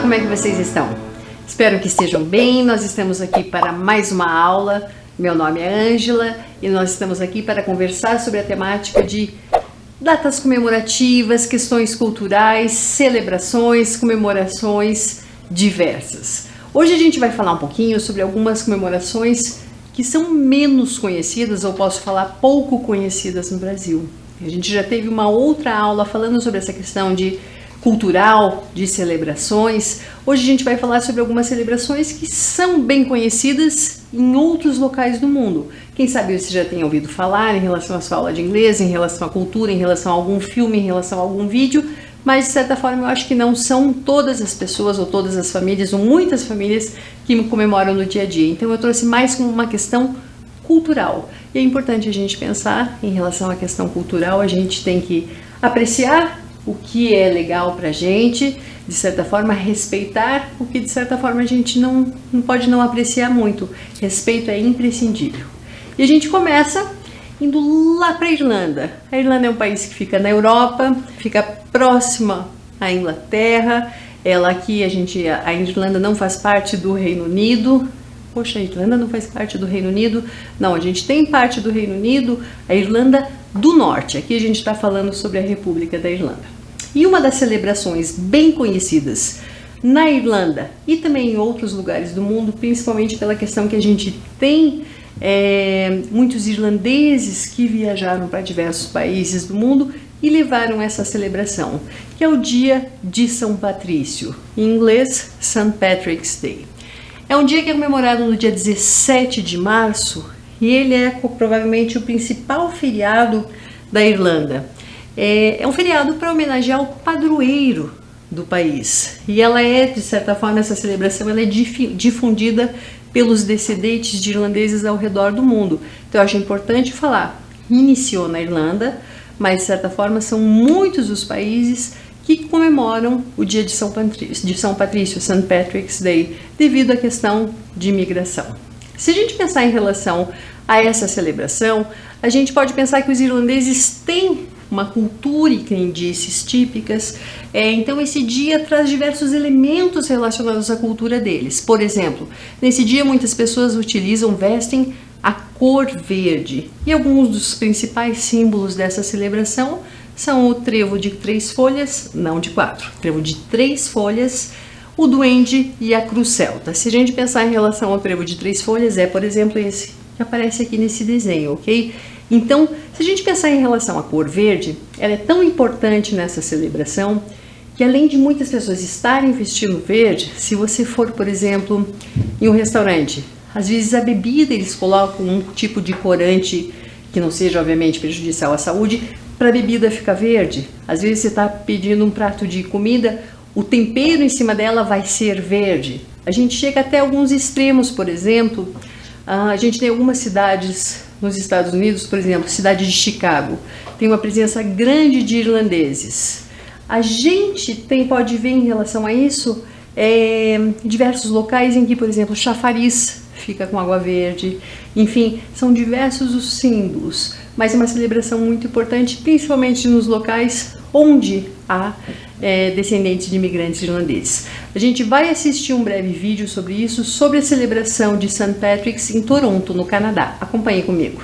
como é que vocês estão? Espero que estejam bem. Nós estamos aqui para mais uma aula. Meu nome é Ângela e nós estamos aqui para conversar sobre a temática de datas comemorativas, questões culturais, celebrações, comemorações diversas. Hoje a gente vai falar um pouquinho sobre algumas comemorações que são menos conhecidas, ou posso falar pouco conhecidas no Brasil. A gente já teve uma outra aula falando sobre essa questão de cultural, de celebrações. Hoje a gente vai falar sobre algumas celebrações que são bem conhecidas em outros locais do mundo. Quem sabe você já tenha ouvido falar em relação à sua aula de inglês, em relação à cultura, em relação a algum filme, em relação a algum vídeo, mas de certa forma eu acho que não são todas as pessoas ou todas as famílias ou muitas famílias que comemoram no dia a dia. Então eu trouxe mais como uma questão cultural. E é importante a gente pensar em relação à questão cultural, a gente tem que apreciar o que é legal pra gente, de certa forma respeitar o que de certa forma a gente não pode não apreciar muito. Respeito é imprescindível. E a gente começa indo lá para a Irlanda. A Irlanda é um país que fica na Europa, fica próxima à Inglaterra. A Irlanda não faz parte do Reino Unido. Poxa, a Irlanda não faz parte do Reino Unido? Não, a gente tem parte do Reino Unido, a Irlanda do Norte. Aqui a gente está falando sobre a República da Irlanda. E uma das celebrações bem conhecidas na Irlanda e também em outros lugares do mundo, principalmente pela questão que a gente tem muitos irlandeses que viajaram para diversos países do mundo e levaram essa celebração, que é o Dia de São Patrício, em inglês St. Patrick's Day. É um dia que é comemorado no dia 17 de março e ele é provavelmente o principal feriado da Irlanda. É um feriado para homenagear o padroeiro do país. E ela de certa forma, essa celebração ela é difundida pelos descendentes de irlandeses ao redor do mundo. Então eu acho importante falar, iniciou na Irlanda, mas de certa forma são muitos os países que comemoram o dia de São Patrício, St. Patrick's Day, devido à questão de imigração. Se a gente pensar em relação a essa celebração, a gente pode pensar que os irlandeses têm uma cultura e crendices típicas, então esse dia traz diversos elementos relacionados à cultura deles. Por exemplo, nesse dia muitas pessoas vestem a cor verde, e alguns dos principais símbolos dessa celebração são o trevo de 3 folhas, não de 4, trevo de 3 folhas, o duende e a cruz celta. Se a gente pensar em relação ao trevo de 3 folhas, por exemplo, esse que aparece aqui nesse desenho, ok? Então, se a gente pensar em relação à cor verde, ela é tão importante nessa celebração que além de muitas pessoas estarem vestindo verde, se você for, por exemplo, em um restaurante, às vezes a bebida eles colocam um tipo de corante que não seja, obviamente, prejudicial à saúde, para a bebida ficar verde. Às vezes você está pedindo um prato de comida, o tempero em cima dela vai ser verde. A gente chega até alguns extremos, por exemplo, a gente tem algumas cidades nos Estados Unidos, por exemplo, cidade de Chicago, tem uma presença grande de irlandeses. A gente pode ver em relação a isso diversos locais em que, por exemplo, chafariz fica com água verde, enfim, são diversos os símbolos, mas é uma celebração muito importante, principalmente nos locais onde há descendentes de imigrantes irlandeses. A gente vai assistir um breve vídeo sobre isso, sobre a celebração de St. Patrick's em Toronto, no Canadá. Acompanhe comigo.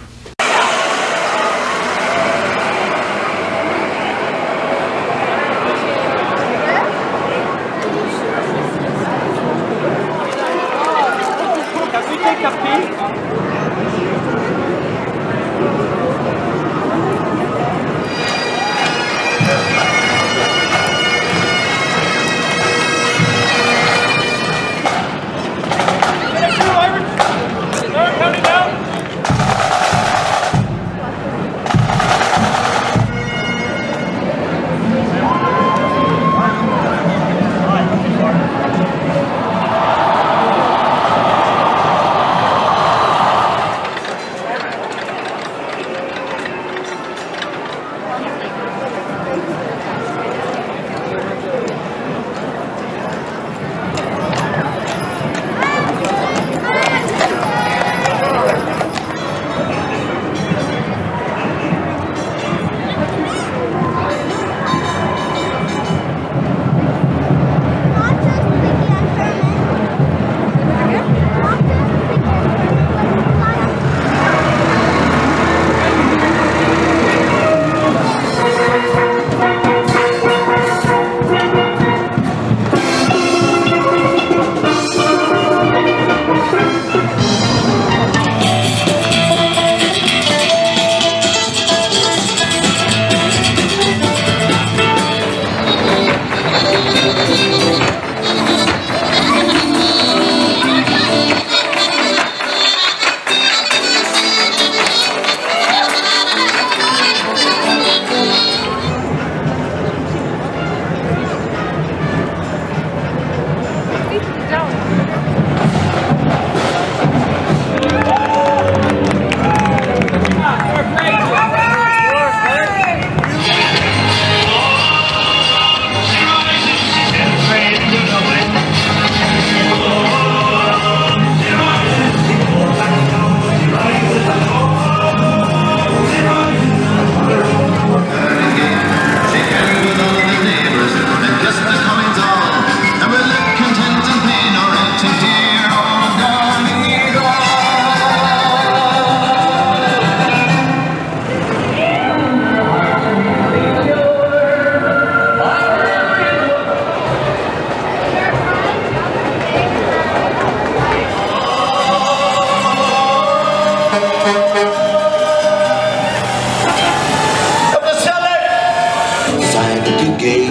empty gate.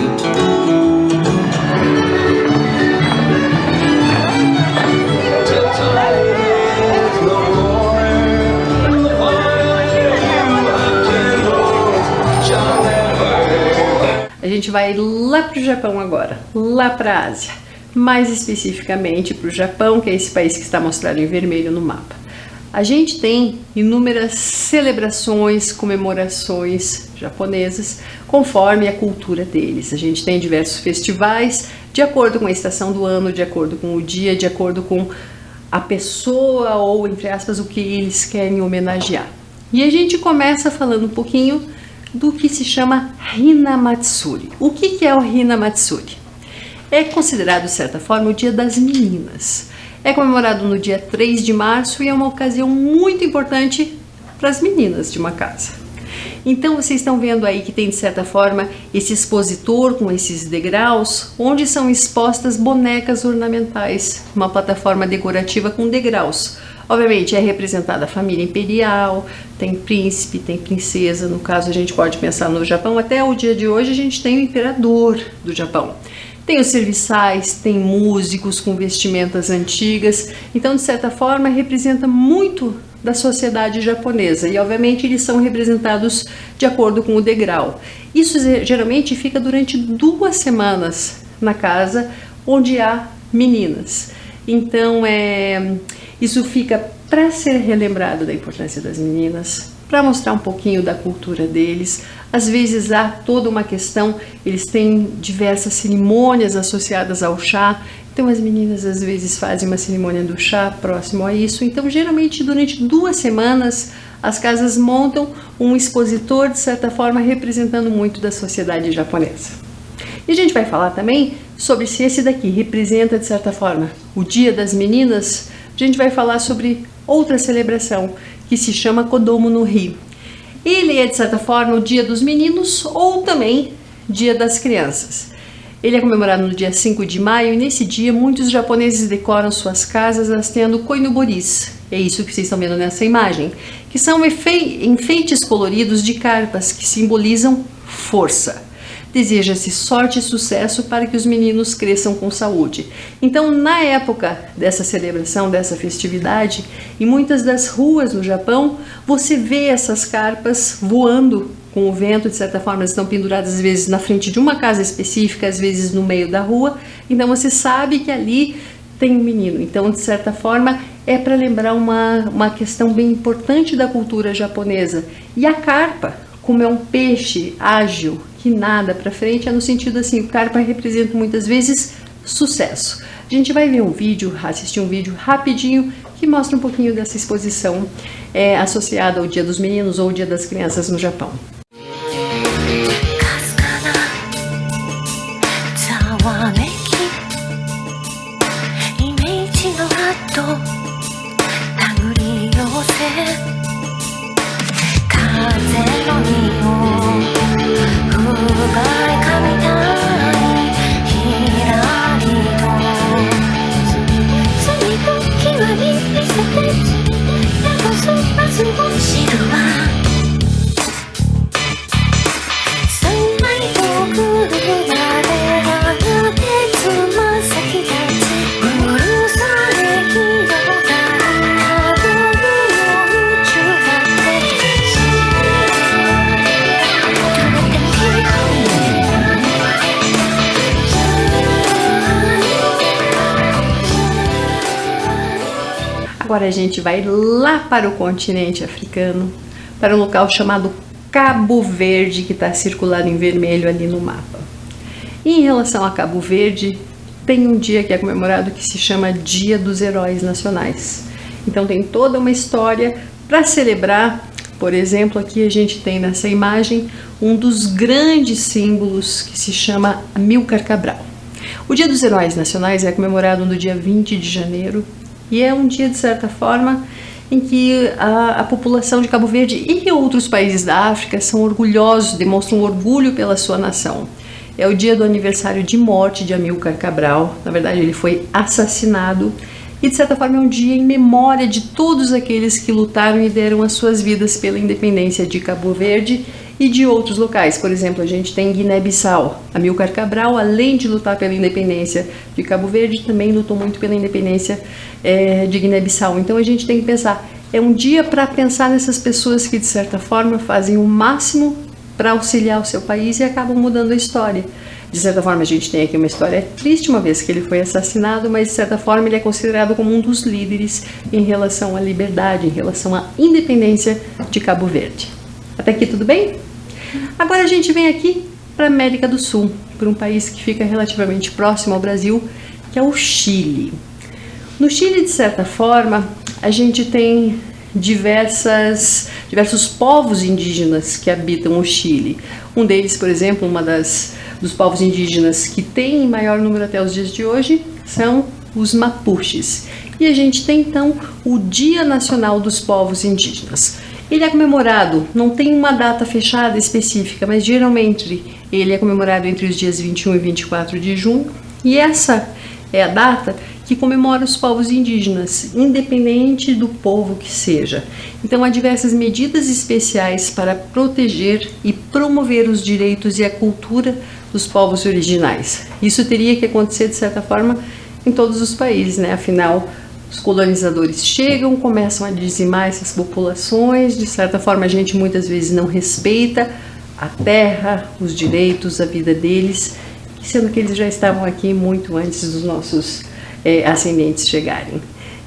A gente vai lá para o Japão agora, lá para a Ásia, mais especificamente para o Japão, que é esse país que está mostrado em vermelho no mapa. A gente tem inúmeras celebrações, comemorações japonesas, conforme a cultura deles. A gente tem diversos festivais, de acordo com a estação do ano, de acordo com o dia, de acordo com a pessoa ou, entre aspas, o que eles querem homenagear. E a gente começa falando um pouquinho do que se chama Hinamatsuri. O que é o Hinamatsuri? É considerado, de certa forma, o Dia das Meninas. É comemorado no dia 3 de março e é uma ocasião muito importante para as meninas de uma casa. Então vocês estão vendo aí que tem, de certa forma, esse expositor com esses degraus, onde são expostas bonecas ornamentais, uma plataforma decorativa com degraus. Obviamente é representada a família imperial, tem príncipe, tem princesa, no caso a gente pode pensar no Japão, até o dia de hoje a gente tem o imperador do Japão. Tem os serviçais, tem músicos com vestimentas antigas, então de certa forma representa muito da sociedade japonesa e obviamente eles são representados de acordo com o degrau. Isso geralmente fica durante 2 semanas na casa onde há meninas. Então isso fica para ser relembrado da importância das meninas, para mostrar um pouquinho da cultura deles. Às vezes há toda uma questão, eles têm diversas cerimônias associadas ao chá, então as meninas às vezes fazem uma cerimônia do chá próximo a isso. Então geralmente durante 2 semanas as casas montam um expositor, de certa forma representando muito da sociedade japonesa. E a gente vai falar também sobre se esse daqui representa, de certa forma, o Dia das Meninas. A gente vai falar sobre outra celebração que se chama Kodomo no Hi. Ele é, de certa forma, o Dia dos Meninos ou também Dia das Crianças. Ele é comemorado no dia 5 de maio e nesse dia muitos japoneses decoram suas casas hasteando koinoboris. É isso que vocês estão vendo nessa imagem, que são enfeites coloridos de carpas que simbolizam força. Deseja-se sorte e sucesso para que os meninos cresçam com saúde. Então, na época dessa celebração, dessa festividade, em muitas das ruas no Japão, você vê essas carpas voando com o vento, de certa forma, elas estão penduradas às vezes na frente de uma casa específica, às vezes no meio da rua, então você sabe que ali tem um menino. Então, de certa forma, é para lembrar uma questão bem importante da cultura japonesa. E a carpa, como é um peixe ágil, que nada para frente, é no sentido assim, o carpa representa muitas vezes sucesso. A gente vai ver um vídeo, assistir um vídeo rapidinho, que mostra um pouquinho dessa exposição associada ao Dia dos Meninos ou Dia das Crianças no Japão. Agora a gente vai lá para o continente africano, para um local chamado Cabo Verde, que está circulado em vermelho ali no mapa. E em relação a Cabo Verde, tem um dia que é comemorado que se chama Dia dos Heróis Nacionais. Então tem toda uma história para celebrar. Por exemplo, aqui a gente tem nessa imagem um dos grandes símbolos que se chama Amílcar Cabral. O Dia dos Heróis Nacionais é comemorado no dia 20 de janeiro e é um dia, de certa forma, em que a população de Cabo Verde e outros países da África são orgulhosos, demonstram orgulho pela sua nação. É o dia do aniversário de morte de Amílcar Cabral. Na verdade, ele foi assassinado e, de certa forma, é um dia em memória de todos aqueles que lutaram e deram as suas vidas pela independência de Cabo Verde e de outros locais. Por exemplo, a gente tem Guiné-Bissau. Amílcar Cabral, além de lutar pela independência de Cabo Verde, também lutou muito pela independência de Guiné-Bissau. Então a gente tem que pensar, é um dia para pensar nessas pessoas que de certa forma fazem o máximo para auxiliar o seu país e acabam mudando a história. De certa forma, a gente tem aqui uma história triste, uma vez que ele foi assassinado, mas de certa forma ele é considerado como um dos líderes em relação à liberdade, em relação à independência de Cabo Verde. Até aqui tudo bem? Agora a gente vem aqui para a América do Sul, para um país que fica relativamente próximo ao Brasil, que é o Chile. No Chile, de certa forma, a gente tem diversos povos indígenas que habitam o Chile. Um deles, por exemplo, dos povos indígenas que tem maior número até os dias de hoje, são os Mapuches. E a gente tem então o Dia Nacional dos Povos Indígenas. Ele é comemorado, não tem uma data fechada específica, mas geralmente ele é comemorado entre os dias 21 e 24 de junho. E essa é a data que comemora os povos indígenas, independente do povo que seja. Então há diversas medidas especiais para proteger e promover os direitos e a cultura dos povos originais. Isso teria que acontecer de certa forma em todos os países, né? Afinal, os colonizadores chegam, começam a dizimar essas populações, de certa forma a gente muitas vezes não respeita a terra, os direitos, a vida deles, sendo que eles já estavam aqui muito antes dos nossos ascendentes chegarem.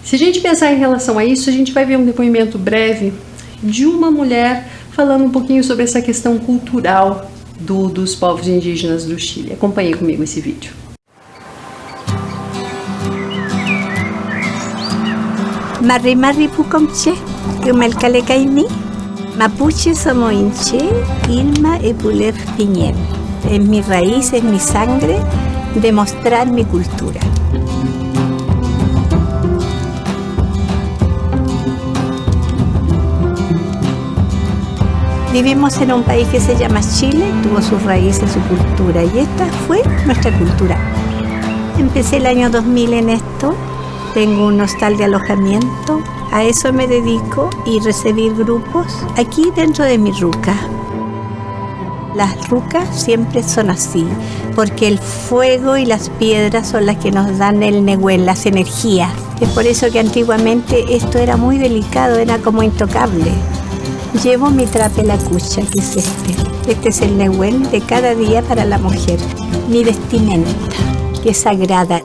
Se a gente pensar em relação a isso, a gente vai ver um depoimento breve de uma mulher falando um pouquinho sobre essa questão cultural dos povos indígenas do Chile. Acompanhe comigo esse vídeo. Marri Marri Pucomche, Yumelcale Caimi, Mapuche Somoinche, Ilma y Puler Piñel. Es mi raíz, es mi sangre, demostrar mi cultura. Vivimos en un país que se llama Chile, tuvo sus raíces, su cultura, y esta fue nuestra cultura. Empecé el año 2000 en esto, tengo un hostal de alojamiento, a eso me dedico y recibir grupos aquí dentro de mi ruca. Las rucas siempre son así, porque el fuego y las piedras son las que nos dan el nehuel, las energías. Es por eso que antiguamente esto era muy delicado, era como intocable. Llevo mi trapelacucha, que es este. Este es el nehuel de cada día para la mujer. Mi vestimenta, que es sagrada.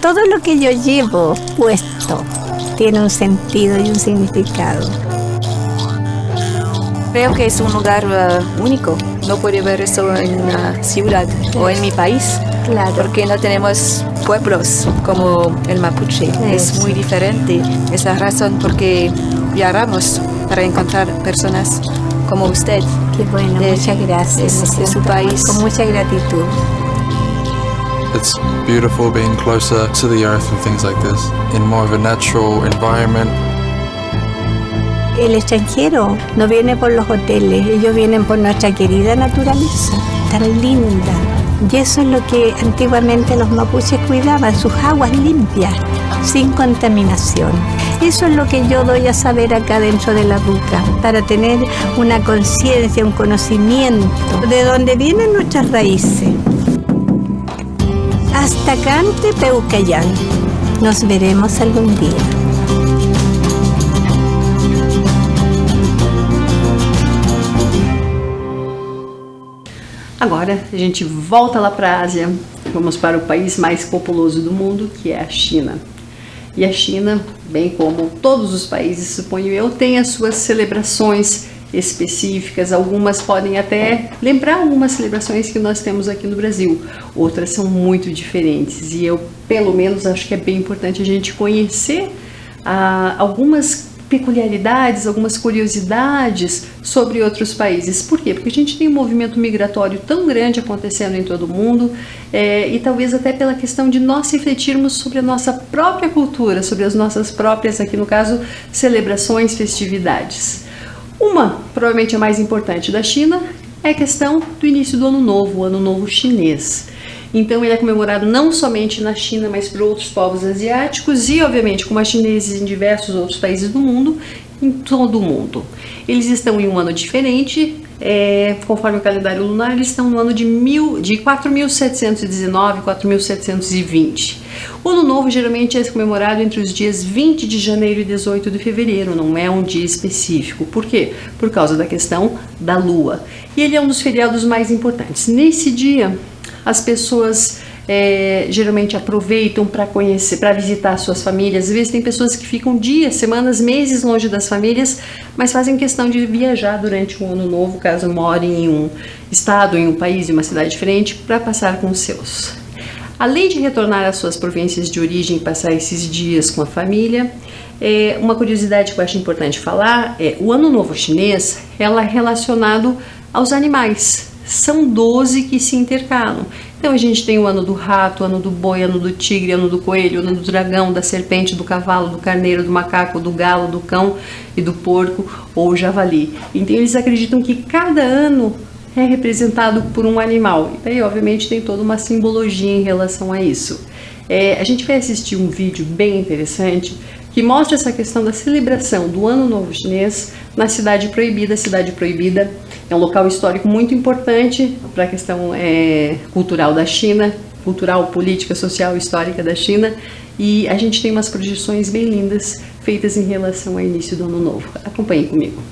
Todo lo que yo llevo puesto tiene un sentido y un significado. Creo que es un lugar único. No puede ver eso en una ciudad o en mi país. Claro. Porque no tenemos pueblos como el mapuche. Es muy diferente. Es la razón por que viajamos para encontrar personas como usted. Qué bueno, muchas gracias. De su país. Con mucha gratitud. It's beautiful being closer to the earth and things like this, in more of a natural environment. El extranjero no viene por los hoteles, ellos vienen por nuestra querida naturaleza, tan linda. Y eso es lo que antiguamente los mapuches cuidaban, sus aguas limpias, sin contaminación. Eso es lo que yo doy a saber acá dentro de la ruca, para tener una conciencia, un conocimiento de dónde vienen nuestras raíces. Hasta Cante Peucayán. Nos veremos algún día. Agora a gente volta lá para a Ásia, vamos para o país mais populoso do mundo, que é a China. E a China, bem como todos os países, suponho eu, tem as suas celebrações específicas. Algumas podem até lembrar algumas celebrações que nós temos aqui no Brasil, outras são muito diferentes. E eu, pelo menos, acho que é bem importante a gente conhecer algumas peculiaridades, algumas curiosidades sobre outros países. Por quê? Porque a gente tem um movimento migratório tão grande acontecendo em todo o mundo, e talvez até pela questão de nós refletirmos sobre a nossa própria cultura, sobre as nossas próprias, aqui no caso, celebrações, festividades. Uma, provavelmente a mais importante da China, é a questão do início do Ano Novo, o Ano Novo chinês. Então ele é comemorado não somente na China, mas por outros povos asiáticos e, obviamente, como há chineses em diversos outros países do mundo, em todo o mundo. Eles estão em um ano diferente, conforme o calendário lunar, eles estão no ano de 4.719 e 4.720. O Ano Novo geralmente é comemorado entre os dias 20 de janeiro e 18 de fevereiro, não é um dia específico. Por quê? Por causa da questão da Lua. E ele é um dos feriados mais importantes. Nesse dia, as pessoas geralmente aproveitam para conhecer, para visitar suas famílias. Às vezes tem pessoas que ficam dias, semanas, meses longe das famílias, mas fazem questão de viajar durante o Ano Novo, caso morem em um estado, em um país, em uma cidade diferente, para passar com os seus. Além de retornar às suas províncias de origem e passar esses dias com a família, uma curiosidade que eu acho importante falar é o Ano Novo chinês, ela é relacionado aos animais. São 12 que se intercalam. Então a gente tem o ano do rato, o ano do boi, o ano do tigre, o ano do coelho, o ano do dragão, da serpente, do cavalo, do carneiro, do macaco, do galo, do cão e do porco ou javali. Então eles acreditam que cada ano é representado por um animal. E daí, obviamente, tem toda uma simbologia em relação a isso. A gente vai assistir um vídeo bem interessante que mostra essa questão da celebração do Ano Novo Chinês na Cidade Proibida. A Cidade Proibida é um local histórico muito importante para a questão cultural da China, cultural, política, social, histórica da China. E a gente tem umas projeções bem lindas feitas em relação ao início do Ano Novo. Acompanhe comigo.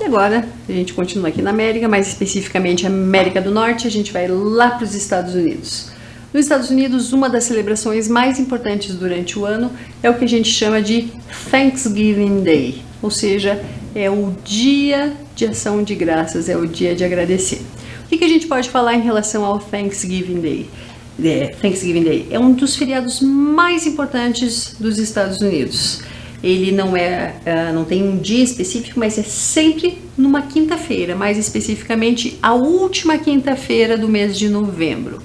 agora a gente continua aqui na América, mais especificamente América do Norte, a gente vai lá para os Estados Unidos. Nos Estados Unidos, uma das celebrações mais importantes durante o ano é o que a gente chama de Thanksgiving Day, ou seja, é o dia de ação de graças, é o dia de agradecer. O que a gente pode falar em relação ao Thanksgiving Day? Thanksgiving Day é um dos feriados mais importantes dos Estados Unidos. Ele não tem um dia específico, mas é sempre numa quinta-feira, mais especificamente a última quinta-feira do mês de novembro.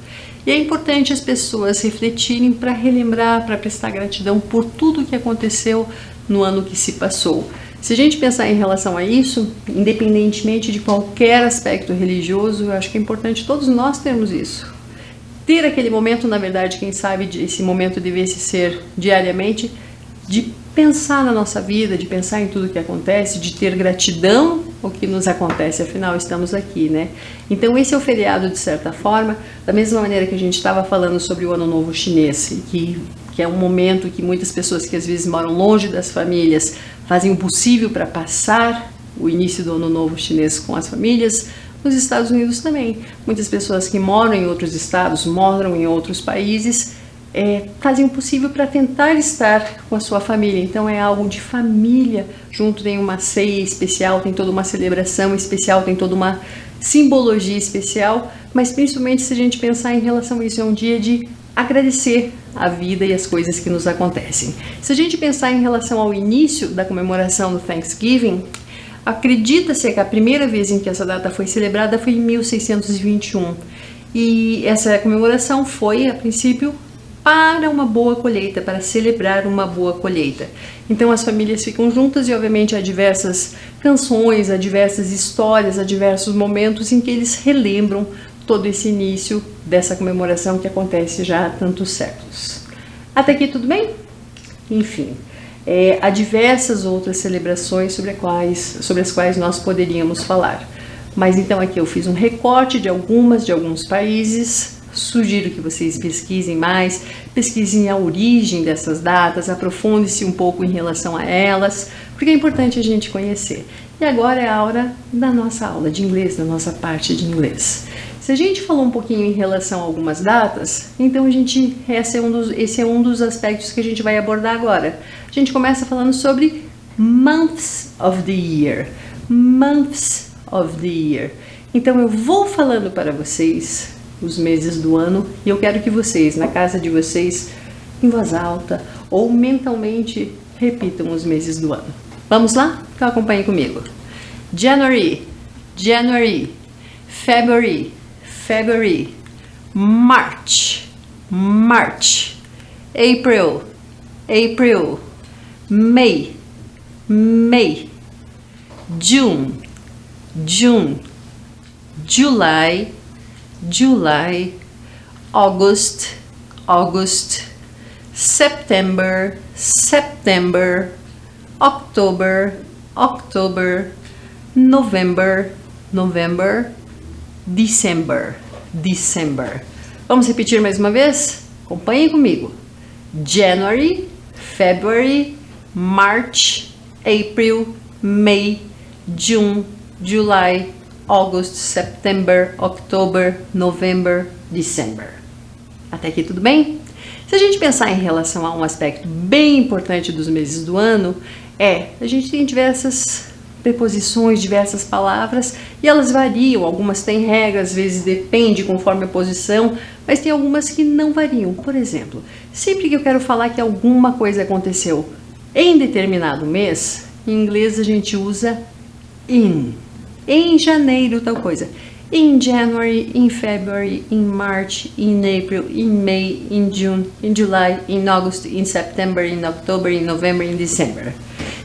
E é importante as pessoas refletirem para relembrar, para prestar gratidão por tudo que aconteceu no ano que se passou. Se a gente pensar em relação a isso, independentemente de qualquer aspecto religioso, eu acho que é importante todos nós termos isso. Ter aquele momento, na verdade, quem sabe esse momento devesse ser diariamente, de pensar na nossa vida, de pensar em tudo que acontece, de ter gratidão ao que nos acontece, afinal estamos aqui, né? Então esse é o feriado, de certa forma, da mesma maneira que a gente estava falando sobre o Ano Novo Chinês, que é um momento que muitas pessoas que às vezes moram longe das famílias fazem o possível para passar o início do Ano Novo Chinês com as famílias. Nos Estados Unidos também, muitas pessoas que moram em outros estados, moram em outros países, fazem o possível para tentar estar com a sua família. Então é algo de família, junto tem uma ceia especial, tem toda uma celebração especial, tem toda uma simbologia especial, mas principalmente se a gente pensar em relação a isso, é um dia de agradecer a vida e as coisas que nos acontecem. Se a gente pensar em relação ao início da comemoração do Thanksgiving, acredita-se que a primeira vez em que essa data foi celebrada foi em 1621. E essa comemoração foi, a princípio, para uma boa colheita, para celebrar uma boa colheita. Então as famílias ficam juntas e obviamente há diversas canções, há diversas histórias, há diversos momentos em que eles relembram todo esse início dessa comemoração que acontece já há tantos séculos. Até aqui tudo bem? Enfim, há diversas outras celebrações sobre as quais nós poderíamos falar. Mas então aqui eu fiz um recorte de alguns países. Sugiro que vocês pesquisem mais, pesquisem a origem dessas datas, aprofunde-se um pouco em relação a elas, porque é importante a gente conhecer. E agora é a hora da nossa aula de inglês, da nossa parte de inglês. Se a gente falou um pouquinho em relação a algumas datas, então esse é um dos aspectos que a gente vai abordar agora. A gente começa falando sobre months of the year. Months of the year. Então eu vou falando para vocês os meses do ano e eu quero que vocês, na casa de vocês, em voz alta ou mentalmente, repitam os meses do ano. Vamos lá? Então acompanhem comigo. January, January, February, February, March, March, April, April, May, May, June, June, July, July, August, August, September, September, October, October, November, November, December, December. Vamos repetir mais uma vez? Acompanhem comigo. January, February, March, April, May, June, July, August, September, October, November, December. Até aqui tudo bem? Se a gente pensar em relação a um aspecto bem importante dos meses do ano, a gente tem diversas preposições, diversas palavras, e elas variam, algumas têm regras, às vezes depende conforme a posição, mas tem algumas que não variam. Por exemplo, sempre que eu quero falar que alguma coisa aconteceu em determinado mês, em inglês a gente usa in. Em janeiro, tal coisa. In January, in February, in March, in April, in May, in June, in July, in August, in September, in October, in November, in December.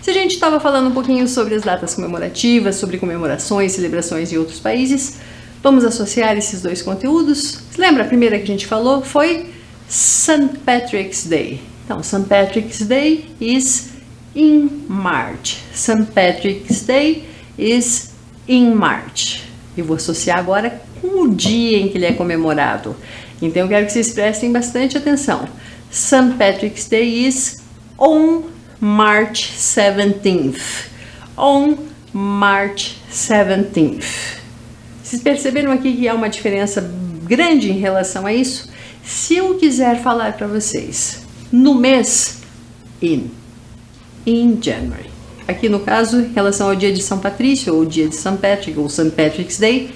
Se a gente estava falando um pouquinho sobre as datas comemorativas, sobre comemorações, celebrações em outros países, vamos associar esses dois conteúdos. Você lembra a primeira que a gente falou? Foi St. Patrick's Day. Então, St. Patrick's Day is in March. St. Patrick's Day is in March. Eu vou associar agora com o dia em que ele é comemorado. Então eu quero que vocês prestem bastante atenção. St. Patrick's Day is on March 17th. On March 17th. Vocês perceberam aqui que há uma diferença grande em relação a isso? Se eu quiser falar para vocês no mês, in January. Aqui no caso, em relação ao dia de São Patrício, ou dia de St. Patrick, ou St. Patrick's Day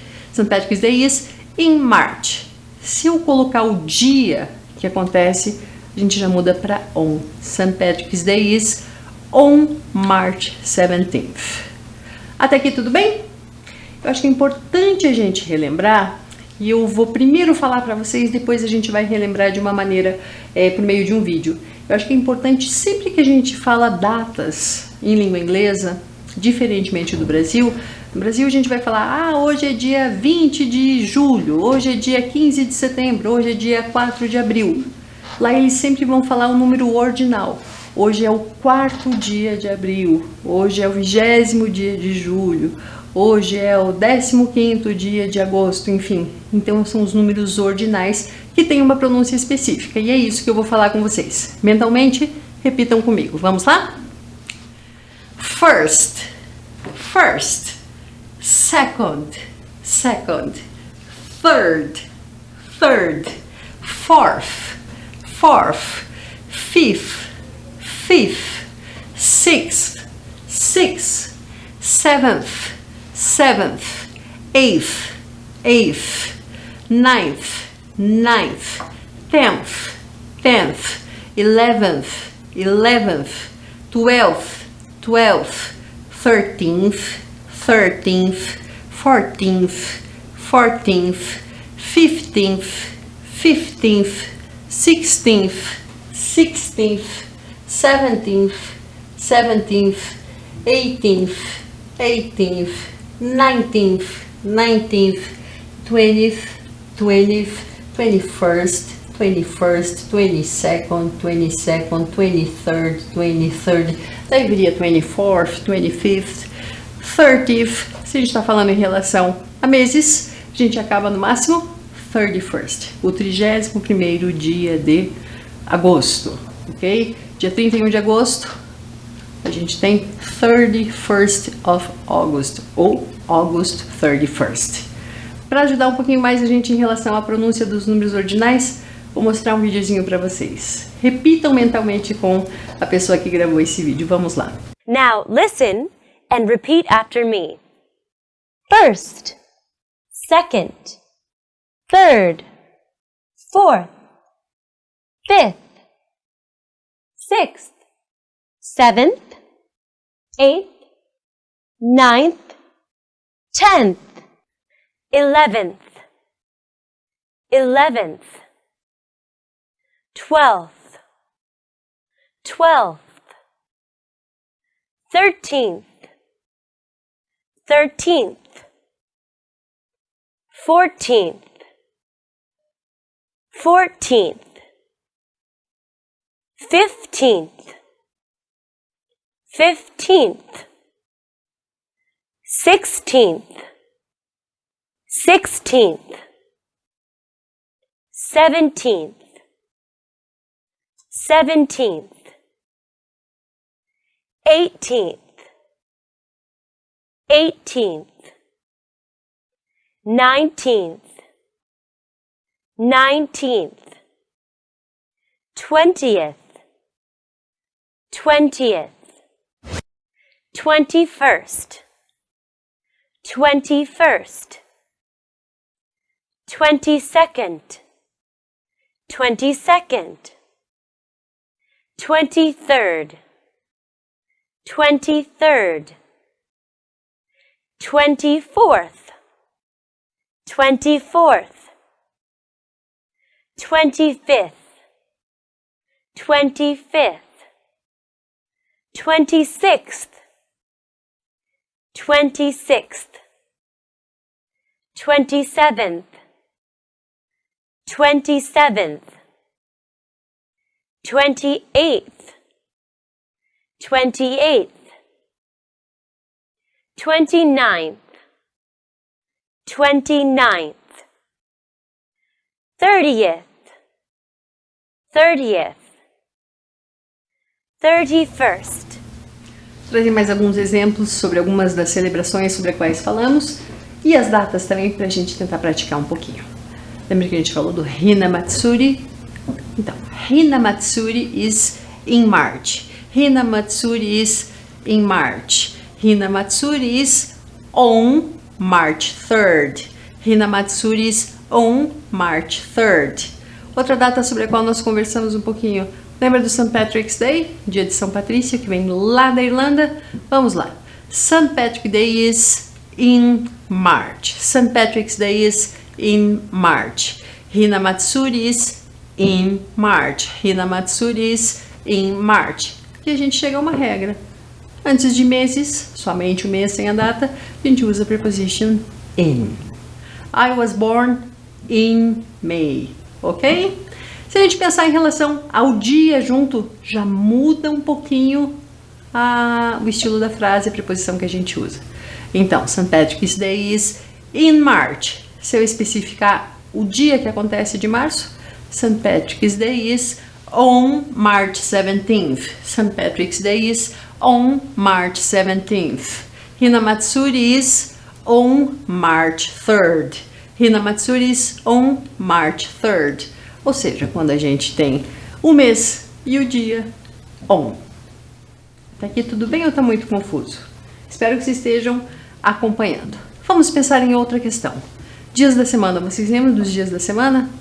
is in March. Se eu colocar o dia que acontece, a gente já muda para on. St. Patrick's Day is on March 17th. Até aqui tudo bem? Eu acho que é importante a gente relembrar, e eu vou primeiro falar para vocês, depois a gente vai relembrar de uma maneira por meio de um vídeo. Eu acho que é importante, sempre que a gente fala datas em língua inglesa, diferentemente do Brasil, no Brasil a gente vai falar, hoje é dia 20 de julho, hoje é dia 15 de setembro, hoje é dia 4 de abril. Lá eles sempre vão falar o número ordinal. Hoje é o 4º dia de abril, hoje é o 20º dia de julho, hoje é o 15º dia de agosto, enfim. Então são os números ordinais que têm uma pronúncia específica. E é isso que eu vou falar com vocês. Mentalmente, repitam comigo. Vamos lá? First, second, third, fourth, fifth, sixth, seventh, eighth, ninth, 10th, 11th, 12th, 13th, 14th, 15th, 16th, 17th, 18th, 19th, 20th, 21st, 22nd, 23rd, daí viria 24th, 25th, 30th. Se a gente está falando em relação a meses, a gente acaba no máximo 31st, o 31º dia de agosto, ok? Dia 31 de agosto, a gente tem 31st of August, ou August 31st. Para ajudar um pouquinho mais a gente em relação à pronúncia dos números ordinais, vou mostrar um videozinho para vocês. Repitam mentalmente com a pessoa que gravou esse vídeo. Vamos lá. Now listen and repeat after me. First, second, third, fourth, fifth, sixth, seventh, eighth, ninth, 10th, 11th, 12th, 13th, 14th, 15th, 16th, 17th, 18th, 19th, 20th, 21st, 22nd, 23rd, 24th, 25th, 26th, 27th, 28th, 29th, 30th, 31st. trazer mais alguns exemplos sobre algumas das celebrações sobre as quais falamos e as datas também para a gente tentar praticar um pouquinho. Lembra que a gente falou do Hinamatsuri? Então, Hinamatsuri is in March. Hinamatsuri is in March. Hinamatsuri is on March 3rd. Hinamatsuri is on March 3rd. Outra data sobre a qual nós conversamos um pouquinho. Lembra do St. Patrick's Day? Dia de São Patrício, que vem lá da Irlanda? Vamos lá. St. Patrick's Day is in March. St. Patrick's Day is in March. Hinamatsuri is in March. Hinamatsuri is in March. E a gente chega a uma regra. Antes de meses, somente o mês sem a data, a gente usa a preposition in. I was born in May. Ok? Se a gente pensar em relação ao dia junto, já muda um pouquinho o estilo da frase, a preposição que a gente usa. Então, St. Patrick's Day is in March. Se eu especificar o dia que acontece de março, St. Patrick's Day is on March 17th. St. Patrick's Day is on March 17th. Hinamatsuri is on March 3rd. Hinamatsuri is on March 3rd. Ou seja, quando a gente tem o mês e o dia on. Tá aqui tudo bem ou tá muito confuso? Espero que vocês estejam acompanhando. Vamos pensar em outra questão. Dias da semana, vocês lembram dos dias da semana?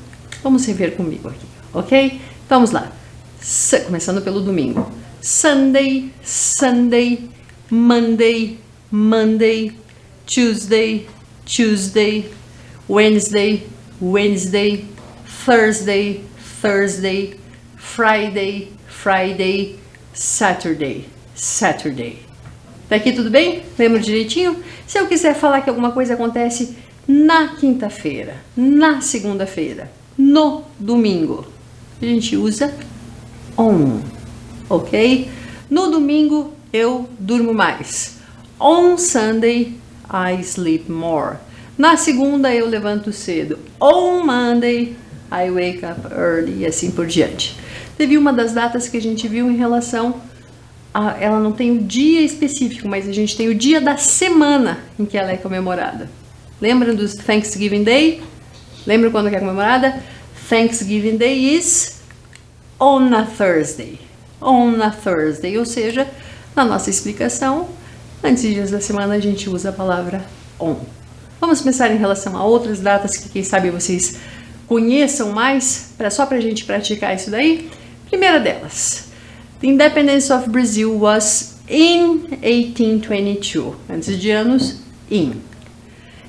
Vamos rever comigo aqui, ok? Vamos lá. Começando pelo domingo. Sunday, Sunday, Monday, Monday, Tuesday, Tuesday, Wednesday, Wednesday, Thursday, Thursday, Friday, Friday, Saturday, Saturday. Daqui tudo bem? Lembra direitinho? Se eu quiser falar que alguma coisa acontece na quinta-feira, na segunda-feira, no domingo, a gente usa on, ok? No domingo eu durmo mais. On Sunday I sleep more. Na segunda eu levanto cedo. On Monday I wake up early e assim por diante. Teve uma das datas que a gente viu em relação a, ela não tem o dia específico, mas a gente tem o dia da semana em que ela é comemorada. Lembram do Thanksgiving Day? Lembram quando que é comemorada? Thanksgiving Day is on a Thursday. On a Thursday, ou seja, na nossa explicação, antes dos dias da semana a gente usa a palavra on. Vamos pensar em relação a outras datas que quem sabe vocês conheçam mais, só para a gente praticar isso daí. Primeira delas, the Independence of Brazil was in 1822. Antes de anos, in.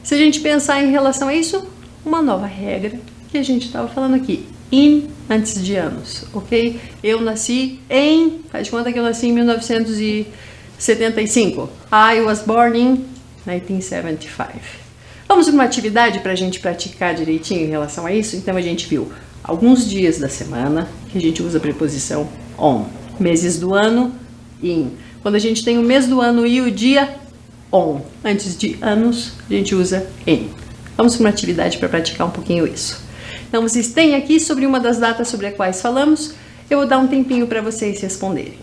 Se a gente pensar em relação a isso, uma nova regra que a gente estava falando aqui, in antes de anos, ok? Eu nasci faz de conta que eu nasci em 1975. I was born in 1975. Vamos para uma atividade para a gente praticar direitinho em relação a isso? Então a gente viu alguns dias da semana que a gente usa a preposição on. Meses do ano, in. Quando a gente tem o mês do ano e o dia, on. Antes de anos, a gente usa in. Vamos para uma atividade para praticar um pouquinho isso. Então vocês têm aqui sobre uma das datas sobre as quais falamos. Eu vou dar um tempinho para vocês responderem.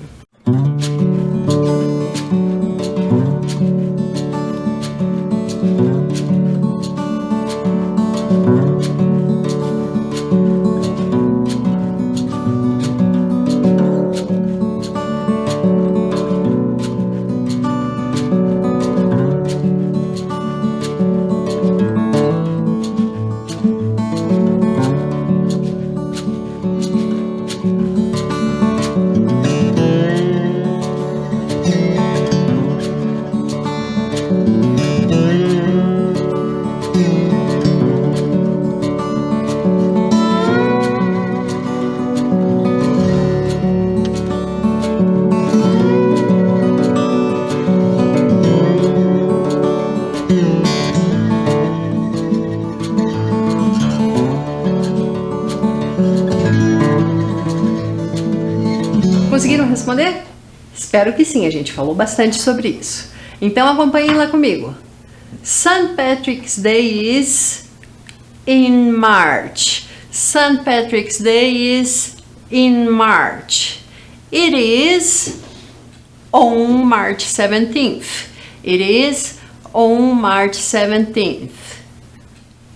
Conseguiram responder? Espero que sim, a gente falou bastante sobre isso. Então acompanhem lá comigo. St. Patrick's Day is in March. St. Patrick's Day is in March. It is on March 17th. It is on March 17th.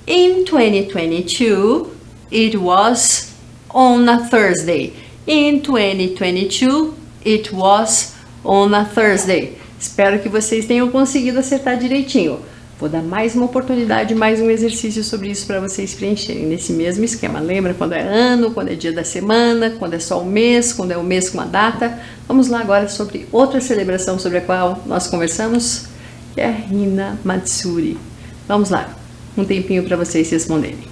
In 2022, it was on a Thursday. In 2022, it was on a Thursday. Espero que vocês tenham conseguido acertar direitinho. Vou dar mais uma oportunidade, mais um exercício sobre isso para vocês preencherem nesse mesmo esquema. Lembra quando é ano, quando é dia da semana, quando é só o mês, quando é o mês com uma data? Vamos lá agora sobre outra celebração sobre a qual nós conversamos, que é a Hina Matsuri. Vamos lá, um tempinho para vocês responderem.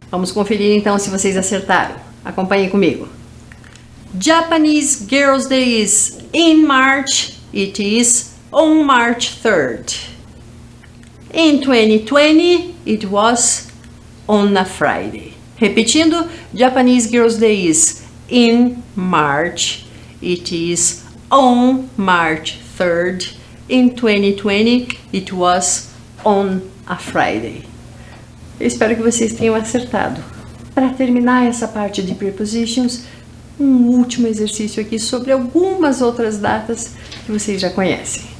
Vamos conferir então se vocês acertaram. Acompanhem comigo. Japanese Girls' Day is in March. It is on March 3rd. In 2020, it was on a Friday. Repetindo, Japanese Girls' Day is in March. It is on March 3rd. In 2020, it was on a Friday. Eu espero que vocês tenham acertado. Para terminar essa parte de prepositions, um último exercício aqui sobre algumas outras datas que vocês já conhecem.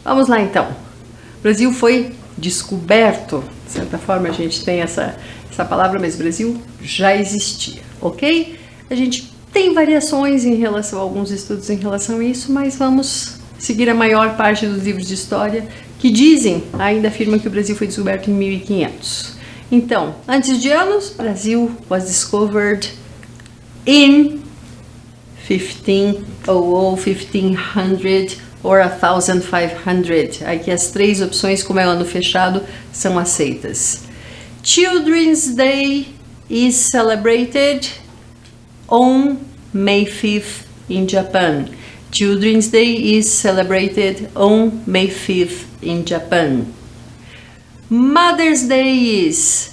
Vamos lá então. O Brasil foi descoberto, de certa forma a gente tem essa palavra, mas o Brasil já existia, ok? A gente tem variações em relação a alguns estudos em relação a isso, mas vamos seguir a maior parte dos livros de história que ainda afirmam que o Brasil foi descoberto em 1500. Então, antes de anos, Brasil was discovered in 1500, 1500 or 1500. Aqui as três opções, como é ano fechado, são aceitas. Children's Day is celebrated on May 5th in Japan. Children's Day is celebrated on May 5th in Japan. Mother's Day is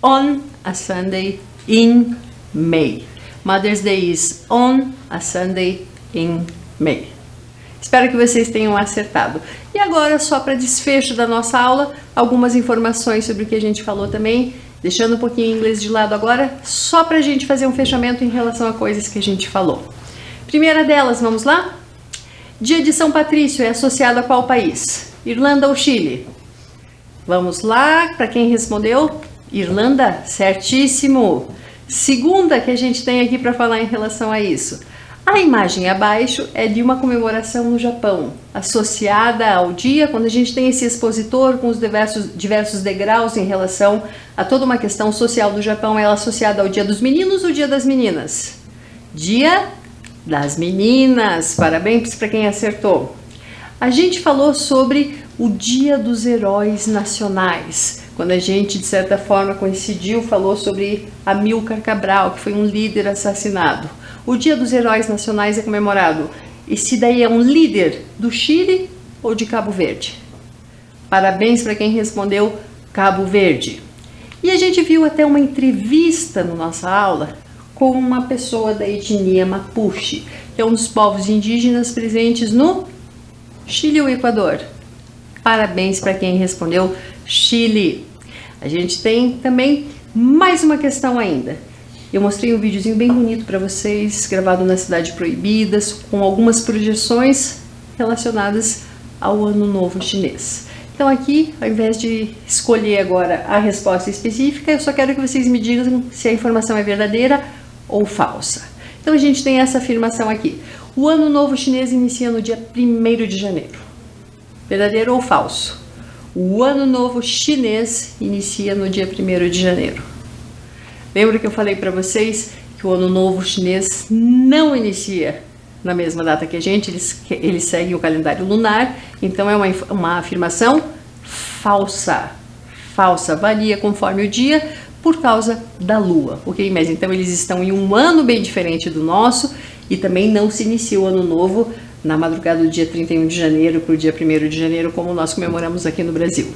on a Sunday in May. Mother's Day is on a Sunday in May. Espero que vocês tenham acertado. E agora, só para desfecho da nossa aula, algumas informações sobre o que a gente falou também, deixando um pouquinho o inglês de lado agora, só para a gente fazer um fechamento em relação a coisas que a gente falou. Primeira delas, vamos lá? Dia de São Patrício é associado a qual país? Irlanda ou Chile? Vamos lá, para quem respondeu, Irlanda, certíssimo. Segunda que a gente tem aqui para falar em relação a isso. A imagem abaixo é de uma comemoração no Japão, associada ao dia, quando a gente tem esse expositor com os diversos degraus em relação a toda uma questão social do Japão, ela é associada ao Dia dos Meninos ou Dia das Meninas? Dia Das meninas, parabéns para quem acertou. A gente falou sobre o Dia dos Heróis Nacionais, quando a gente, de certa forma, coincidiu, falou sobre Amílcar Cabral, que foi um líder assassinado. O Dia dos Heróis Nacionais é comemorado. Esse daí é um líder do Chile ou de Cabo Verde? Parabéns para quem respondeu Cabo Verde. E a gente viu até uma entrevista na nossa aula com uma pessoa da etnia Mapuche, que é um dos povos indígenas presentes no Chile ou Equador. Parabéns para quem respondeu Chile. A gente tem também mais uma questão ainda. Eu mostrei um videozinho bem bonito para vocês, gravado na Cidade Proibida, com algumas projeções relacionadas ao Ano Novo Chinês. Então aqui, ao invés de escolher agora a resposta específica, eu só quero que vocês me digam se a informação é verdadeira ou falsa. Então a gente tem essa afirmação aqui. O Ano Novo Chinês inicia no dia 1º de janeiro. Verdadeiro ou falso? O Ano Novo Chinês inicia no dia 1º de janeiro. Lembra que eu falei para vocês que o Ano Novo Chinês não inicia na mesma data que a gente, eles seguem o calendário lunar, então é uma afirmação falsa. Falsa, varia conforme o dia por causa da Lua, ok? Mas então eles estão em um ano bem diferente do nosso e também não se inicia o Ano Novo na madrugada do dia 31 de janeiro para o dia 1º de janeiro, como nós comemoramos aqui no Brasil.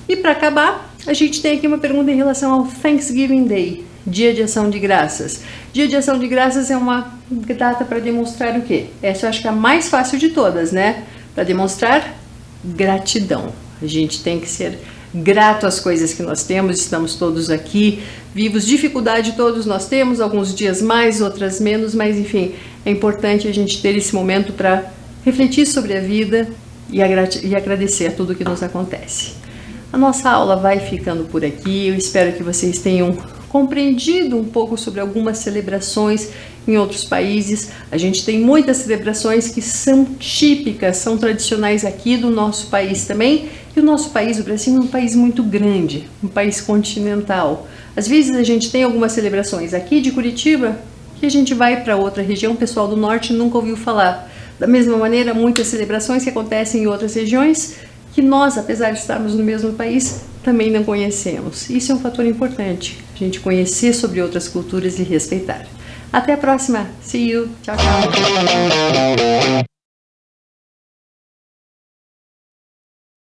E para acabar, a gente tem aqui uma pergunta em relação ao Thanksgiving Day, Dia de Ação de Graças. Dia de Ação de Graças é uma data para demonstrar o quê? Essa eu acho que é a mais fácil de todas, né? Para demonstrar gratidão. A gente tem que ser grato às coisas que nós temos, estamos todos aqui vivos. Dificuldade todos nós temos, alguns dias mais, outras menos, mas enfim, é importante a gente ter esse momento para refletir sobre a vida e agradecer a tudo que nos acontece. A nossa aula vai ficando por aqui, eu espero que vocês tenham compreendido um pouco sobre algumas celebrações em outros países. A gente tem muitas celebrações que são típicas, são tradicionais aqui do nosso país também. E o nosso país, o Brasil, é um país muito grande, um país continental. Às vezes a gente tem algumas celebrações aqui de Curitiba que a gente vai para outra região, o pessoal do norte nunca ouviu falar. Da mesma maneira, muitas celebrações que acontecem em outras regiões que nós, apesar de estarmos no mesmo país, também não conhecemos. Isso é um fator importante, a gente conhecer sobre outras culturas e respeitar. Até a próxima. See you. Tchau, tchau.